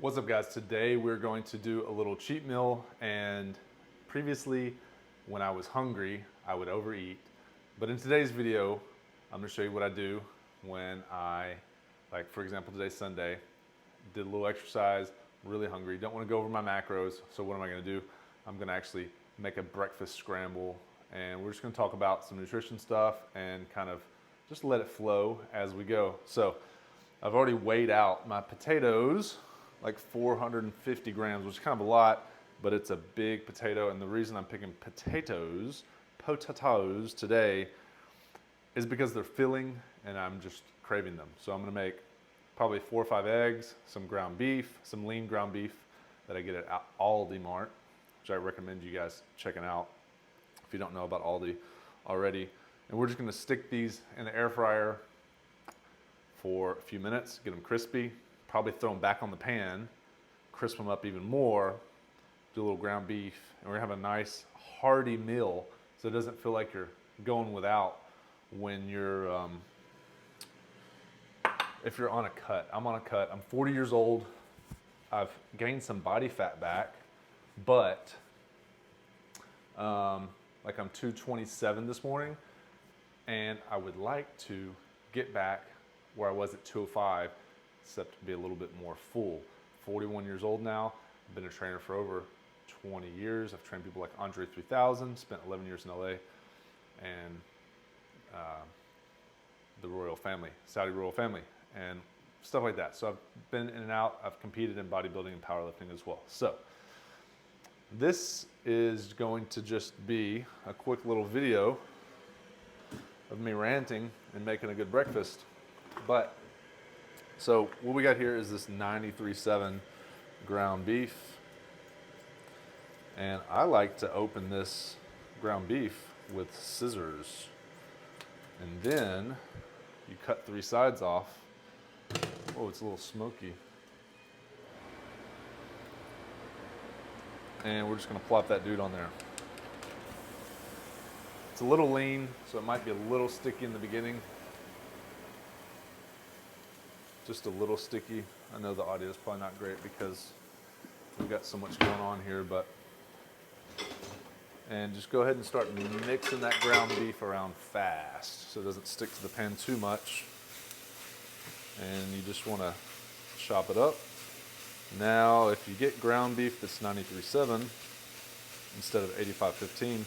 What's up, guys? Today we're going to do a little cheat meal, and previously when I was hungry I would overeat, but in today's video I'm going to show you what I do when like for example today's Sunday, did a little exercise, really hungry, don't want to go over my macros, so what am I going to do? I'm going to actually make a breakfast scramble, and we're just going to talk about some nutrition stuff and kind of just let it flow as we go. So I've already weighed out my potatoes, like 450 grams, which is kind of a lot, but it's a big potato. And the reason I'm picking potatoes today is because they're filling and I'm just craving them. So I'm gonna make probably 4 or 5 eggs, some ground beef, some lean ground beef that I get at Aldi Mart, which I recommend you guys checking out if you don't know about Aldi already. And we're just gonna stick these in the air fryer for a few minutes, get them crispy, probably throw them back on the pan, crisp them up even more, do a little ground beef, and we're gonna have a nice hearty meal so it doesn't feel like you're going without when you're, if you're on a cut. I'm on a cut, I'm 40 years old, I've gained some body fat back, but like I'm 227 this morning, and I would like to get back where I was at 205, except to be a little bit more full. 41 years old now, I've been a trainer for over 20 years. I've trained people like Andre 3000, spent 11 years in LA, and the royal family, Saudi royal family, and stuff like that. So I've been in and out. I've competed in bodybuilding and powerlifting as well. So this is going to just be a quick little video of me ranting and making a good breakfast. But so what we got here is this 93.7 ground beef, and I like to open this ground beef with scissors, and then you cut 3 sides off. Oh, it's a little smoky. And we're just gonna plop that dude on there. It's a little lean, so it might be a little sticky in the beginning. Just a little sticky. I know the audio is probably not great because we've got so much going on here, but, and just go ahead and start mixing that ground beef around fast so it doesn't stick to the pan too much. And you just want to chop it up. Now, if you get ground beef that's 93.7 instead of 85.15,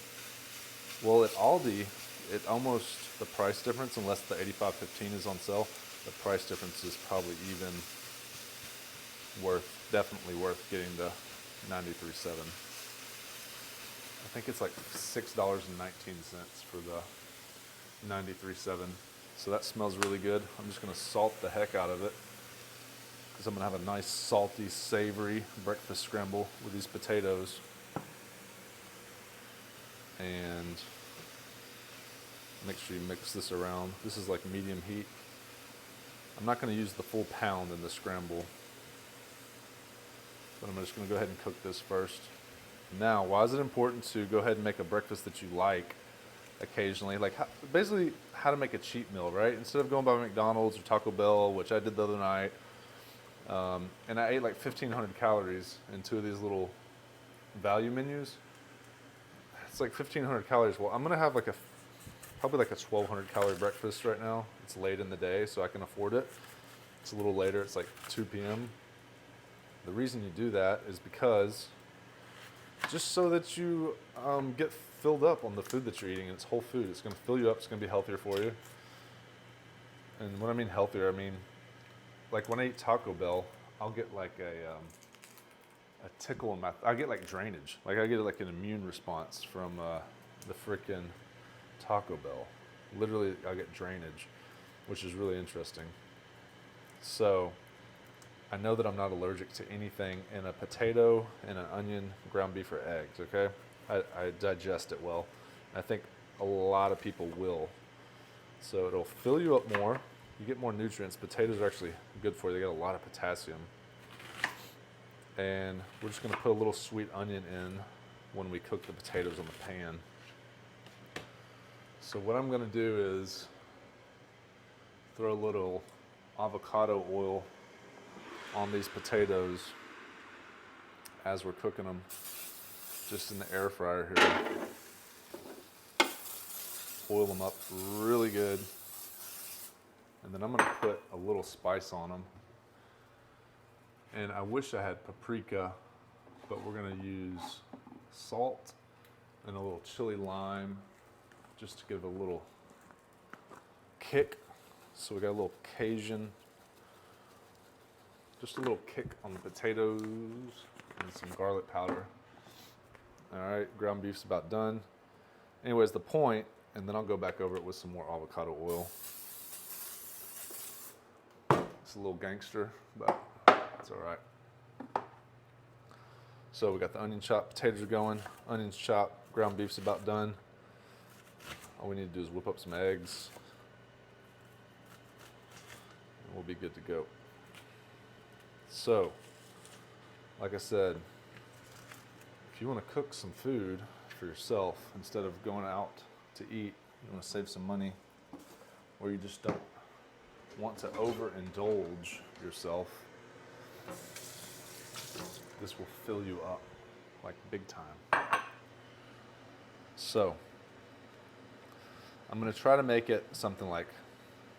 well, at Aldi, it almost, the price difference, unless the 85.15 is on sale, the price difference is probably even definitely worth getting the 93.7. I think it's like $6.19 for the 93.7. So that smells really good. I'm just gonna salt the heck out of it because I'm gonna have a nice salty, savory breakfast scramble with these potatoes. And make sure you mix this around. This is like medium heat. I'm not going to use the full pound in the scramble, but I'm just going to go ahead and cook this first. Now, why is it important to go ahead and make a breakfast that you like occasionally? Like basically how to make a cheat meal, right? Instead of going by McDonald's or Taco Bell, which I did the other night, and I ate like 1,500 calories in 2 of these little value menus. It's like 1,500 calories. Well, I'm going to have like probably like a 1,200 calorie breakfast right now. It's late in the day, so I can afford it. It's a little later, it's like 2 p.m. The reason you do that is because just so that you get filled up on the food that you're eating. It's whole food. It's going to fill you up. It's going to be healthier for you. And when I mean healthier, I mean like when I eat Taco Bell, I'll get like a tickle in my, I get like drainage. Like I get like an immune response from the frickin' Taco Bell. Literally, I get drainage, which is really interesting. So I know that I'm not allergic to anything in a potato, and an onion, ground beef, or eggs, okay? I digest it well. I think a lot of people will. So it'll fill you up more. You get more nutrients. Potatoes are actually good for you. They get a lot of potassium. And we're just gonna put a little sweet onion in when we cook the potatoes on the pan. So what I'm gonna do is throw a little avocado oil on these potatoes as we're cooking them, just in the air fryer here. Oil them up really good. And then I'm gonna put a little spice on them. And I wish I had paprika, but we're gonna use salt and a little chili lime just to give a little kick. So we got a little Cajun, just a little kick on the potatoes and some garlic powder. All right, ground beef's about done. Anyways, the point, and then I'll go back over it with some more avocado oil. It's a little gangster, but it's all right. So we got the onion chopped, potatoes are going, onions chopped, ground beef's about done. All we need to do is whip up some eggs, and we'll be good to go. So, like I said, if you want to cook some food for yourself instead of going out to eat, you want to save some money, or you just don't want to overindulge yourself, this will fill you up like big time. So, I'm going to try to make it something like,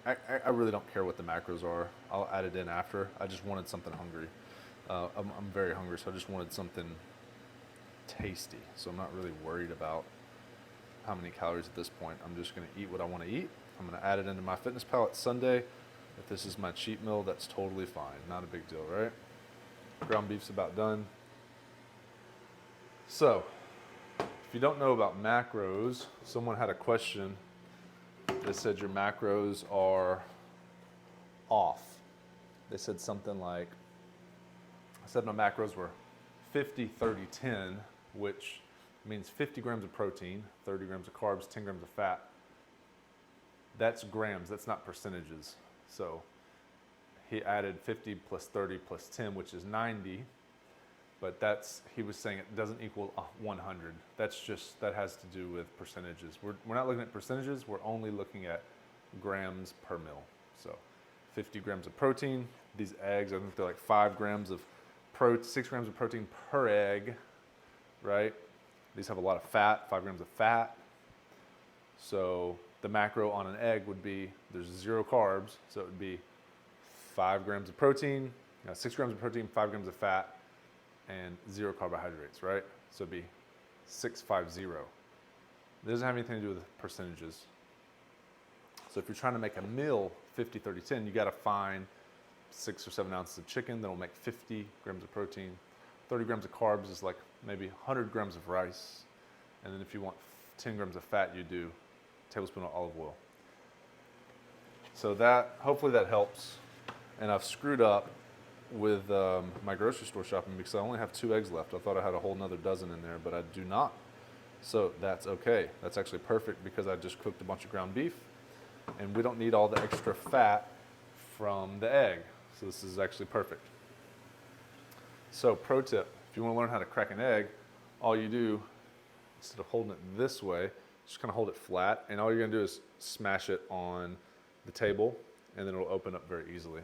I really don't care what the macros are. I'll add it in after. I just wanted something hungry. I'm very hungry, so I just wanted something tasty. So I'm not really worried about how many calories at this point. I'm just going to eat what I want to eat. I'm going to add it into my Fitness Pal at Sunday. If this is my cheat meal, that's totally fine. Not a big deal, right? Ground beef's about done. So, if you don't know about macros, someone had a question that said your macros are off. They said something like, I said my macros were 50, 30, 10, which means 50 grams of protein, 30 grams of carbs, 10 grams of fat. That's grams, that's not percentages. So he added 50 plus 30 plus 10, which is 90. But he was saying it doesn't equal 100. That has to do with percentages. We're not looking at percentages, we're only looking at grams per meal. So 50 grams of protein, these eggs, I think they're like 5 grams of 6 grams of protein per egg, right? These have a lot of fat, 5 grams of fat. So the macro on an egg would be, there's 0 carbs, so it would be 5 grams of protein, 6 grams of protein, 5 grams of fat, and 0 carbohydrates, right? So it'd be 650. It doesn't have anything to do with percentages. So if you're trying to make a meal 50, 30, 10, you gotta find 6 or 7 ounces of chicken that'll make 50 grams of protein. 30 grams of carbs is like maybe 100 grams of rice. And then if you want 10 grams of fat, you do a tablespoon of olive oil. So hopefully that helps. And I've screwed up with my grocery store shopping because I only have 2 eggs left. I thought I had a whole nother dozen in there, but I do not. So that's okay. That's actually perfect because I just cooked a bunch of ground beef and we don't need all the extra fat from the egg. So this is actually perfect. So pro tip, if you want to learn how to crack an egg, all you do, instead of holding it this way, just kind of hold it flat, and all you're going to do is smash it on the table, and then it'll open up very easily.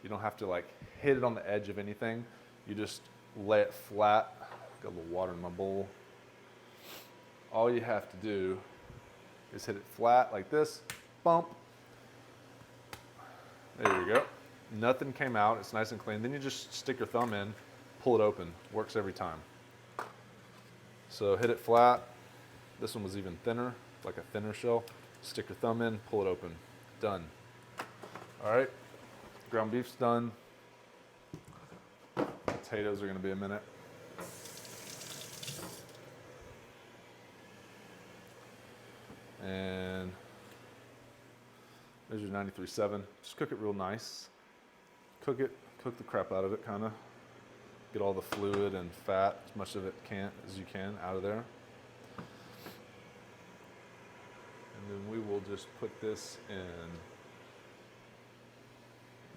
You don't have to like hit it on the edge of anything. You just lay it flat. Got a little water in my bowl. All you have to do is hit it flat like this, bump. There you go. Nothing came out, it's nice and clean. Then you just stick your thumb in, pull it open. Works every time. So hit it flat. This one was even thinner, like a thinner shell. Stick your thumb in, pull it open. Done. All right, ground beef's done. Potatoes are gonna be a minute. And there's your 93.7. Just cook it real nice. Cook the crap out of it, kind of. Get all the fluid and fat, as much of it as you can out of there. And then we will just put this in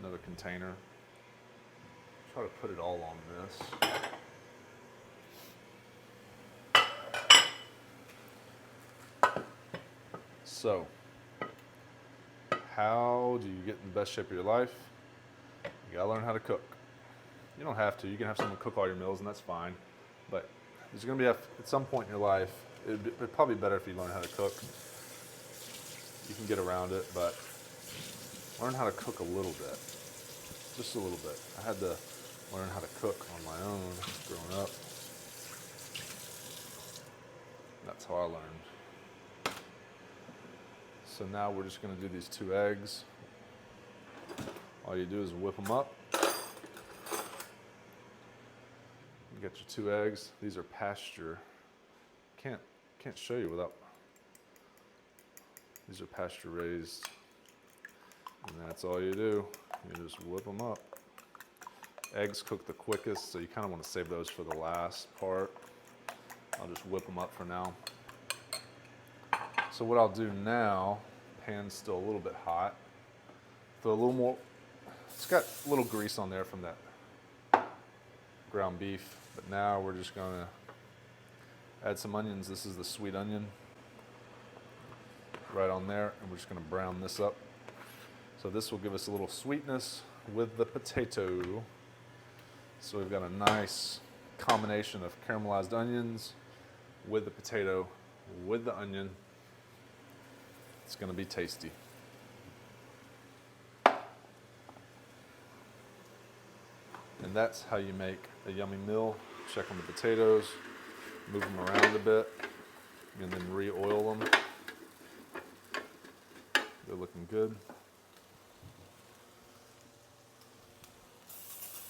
another container. Try to put it all on this. So, how do you get in the best shape of your life? You gotta learn how to cook. You don't have to. You can have someone cook all your meals, and that's fine. But there's going to be at some point in your life, it'd probably be better if you learn how to cook. You can get around it, but learn how to cook a little bit, just a little bit. I had to learn how to cook on my own growing up. That's how I learned. So now we're just going to do these 2 eggs. All you do is whip them up. You get your 2 eggs. These are pasture. Can't show you without. These are pasture raised. And that's all you do. You just whip them up. Eggs cook the quickest, so you kind of want to save those for the last part. I'll just whip them up for now. So what I'll do now, pan's still a little bit hot. Throw a little more, it's got a little grease on there from that ground beef, but now we're just gonna add some onions. This is the sweet onion right on there, and we're just gonna brown this up. So this will give us a little sweetness with the potato. So we've got a nice combination of caramelized onions with the potato, with the onion. It's going to be tasty. And that's how you make a yummy meal. Check on the potatoes, move them around a bit, and then re-oil them. They're looking good.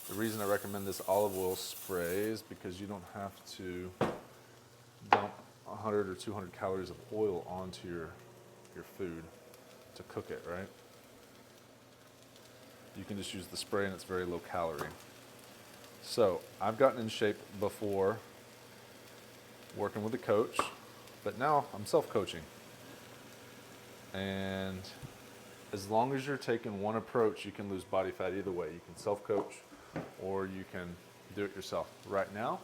The reason I recommend this olive oil spray is because you don't have to dump 100 or 200 calories of oil onto your food to cook it, right? You can just use the spray and it's very low calorie. So I've gotten in shape before working with a coach, but now I'm self-coaching. And as long as you're taking one approach, you can lose body fat either way. You can self-coach or you can do it yourself. Right now,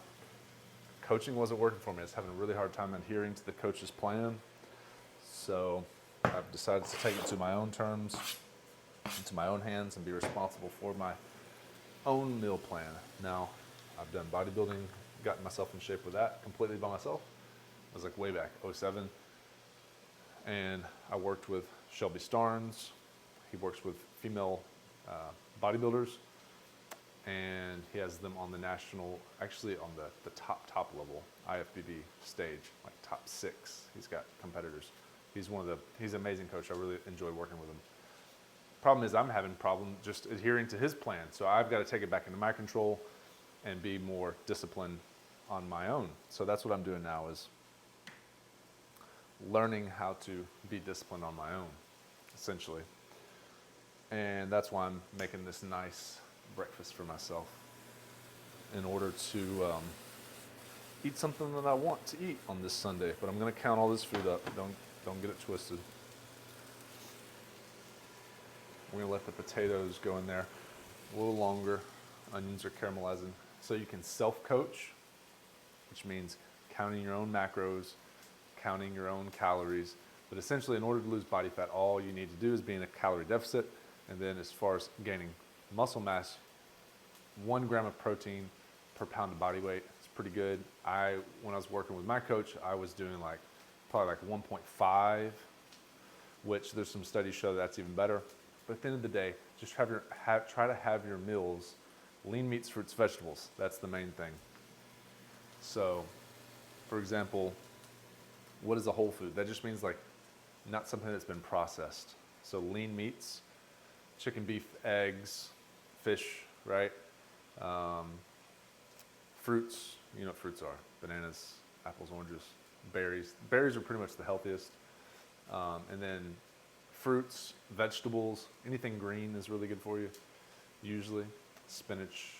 coaching wasn't working for me. I was having a really hard time adhering to the coach's plan. So I've decided to take it to my own terms, into my own hands, and be responsible for my own meal plan. Now, I've done bodybuilding, gotten myself in shape with that completely by myself. I was like way back, 07. And I worked with Shelby Starnes. He works with female bodybuilders. And he has them on the national, actually on the top level, IFBB stage, like top 6. He's got competitors. He's an amazing coach. I really enjoy working with him. Problem is I'm having problem just adhering to his plan. So I've got to take it back into my control and be more disciplined on my own. So that's what I'm doing now, is learning how to be disciplined on my own, essentially. And that's why I'm making this nice breakfast for myself, in order to eat something that I want to eat on this Sunday. But I'm going to count all this food up. Don't get it twisted. We're going to let the potatoes go in there a little longer. Onions are caramelizing. So you can self-coach, which means counting your own macros, counting your own calories. But essentially, in order to lose body fat, all you need to do is be in a calorie deficit. And then as far as gaining muscle mass, 1 gram of protein per pound of body weight. It's pretty good. When I was working with my coach, I was doing probably 1.5, which there's some studies show that's even better. But at the end of the day, just try to have your meals lean meats, fruits, vegetables. That's the main thing. So, for example, what is a whole food? That just means not something that's been processed. So lean meats, chicken, beef, eggs, fish, right? Fruits, you know what fruits are. Bananas, apples, oranges, berries. Berries are pretty much the healthiest. And then fruits, vegetables, anything green is really good for you, usually. Spinach,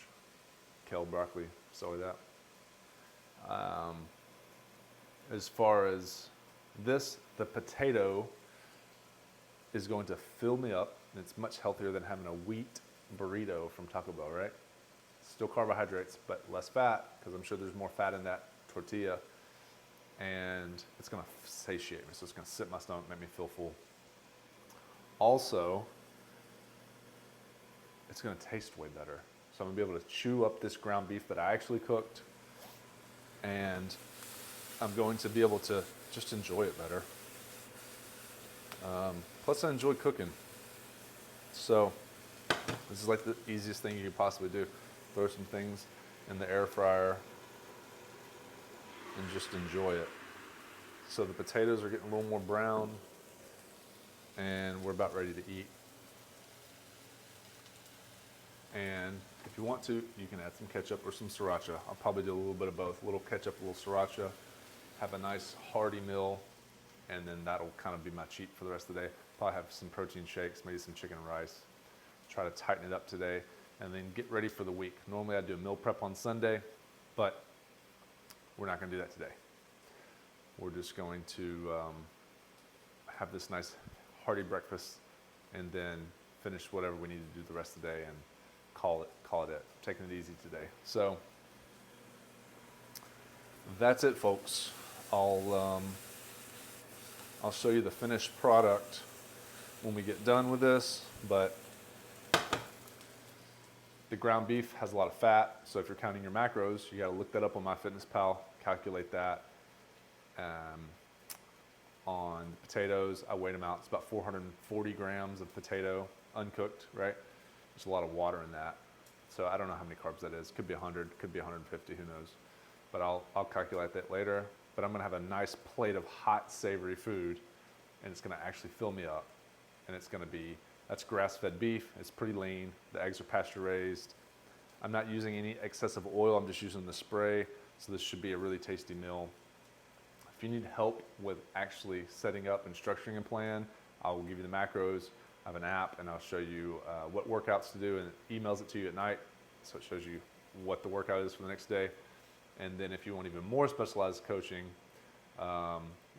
kale, broccoli, stuff like that. As far as this, the potato is going to fill me up. And it's much healthier than having a wheat burrito from Taco Bell, right? Still carbohydrates, but less fat, because I'm sure there's more fat in that tortilla. And it's going to satiate me, so it's going to sit in my stomach, make me feel full. Also, it's going to taste way better. So So I'm gonna be able to chew up this ground beef that I actually cooked, and I'm going to be able to just enjoy it better. Plus I enjoy cooking. So this is like the easiest thing you could possibly do. Throw some things in the air fryer and just enjoy it. So the potatoes are getting a little more brown and we're about ready to eat. And if you want to, you can add some ketchup or some sriracha. I'll probably do a little bit of both. A little ketchup, a little sriracha. Have a nice hearty meal, and then that'll kind of be my cheat for the rest of the day. Probably have some protein shakes, maybe some chicken and rice. Try to tighten it up today, and then get ready for the week. Normally I do a meal prep on Sunday, but we're not gonna do that today. We're just going to have this nice hearty breakfast and then finish whatever we need to do the rest of the day and call it. Taking it easy today. So that's it, folks. I'll show you the finished product when we get done with this, but the ground beef has a lot of fat, so if you're counting your macros, you gotta look that up on MyFitnessPal, calculate that. On potatoes, I weighed them out. It's about 440 grams of potato, uncooked, right? There's a lot of water in that. So I don't know how many carbs that is. Could be 100, could be 150, who knows? But I'll calculate that later. But I'm gonna have a nice plate of hot, savory food, and it's gonna actually fill me up. And it's gonna be, that's grass-fed beef. It's pretty lean. The eggs are pasture-raised. I'm not using any excessive oil. I'm just using the spray. So this should be a really tasty meal. If you need help with actually setting up and structuring a plan, I will give you the macros. I have an app, and I'll show you what workouts to do, and it emails it to you at night. So it shows you what the workout is for the next day. And then if you want even more specialized coaching,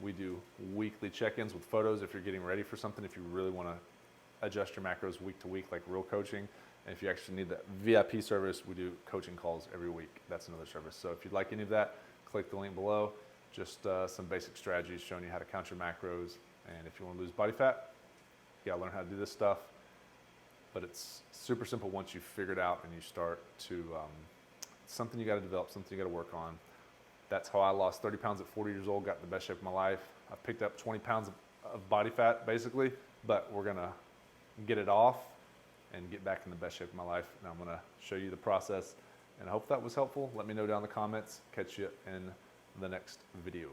we do weekly check-ins with photos if you're getting ready for something, if you really want to adjust your macros week to week, like real coaching. And if you actually need the VIP service, we do coaching calls every week. That's another service. So if you'd like any of that, click the link below. Just some basic strategies showing you how to count your macros. And if you want to lose body fat, you gotta learn how to do this stuff. But it's super simple once you figure it out and you start to, it's something you gotta develop, something you gotta work on. That's how I lost 30 pounds at 40 years old, got in the best shape of my life. I picked up 20 pounds of body fat, basically, but we're gonna get it off and get back in the best shape of my life. And I'm gonna show you the process. And I hope that was helpful. Let me know down in the comments. Catch you in the next video.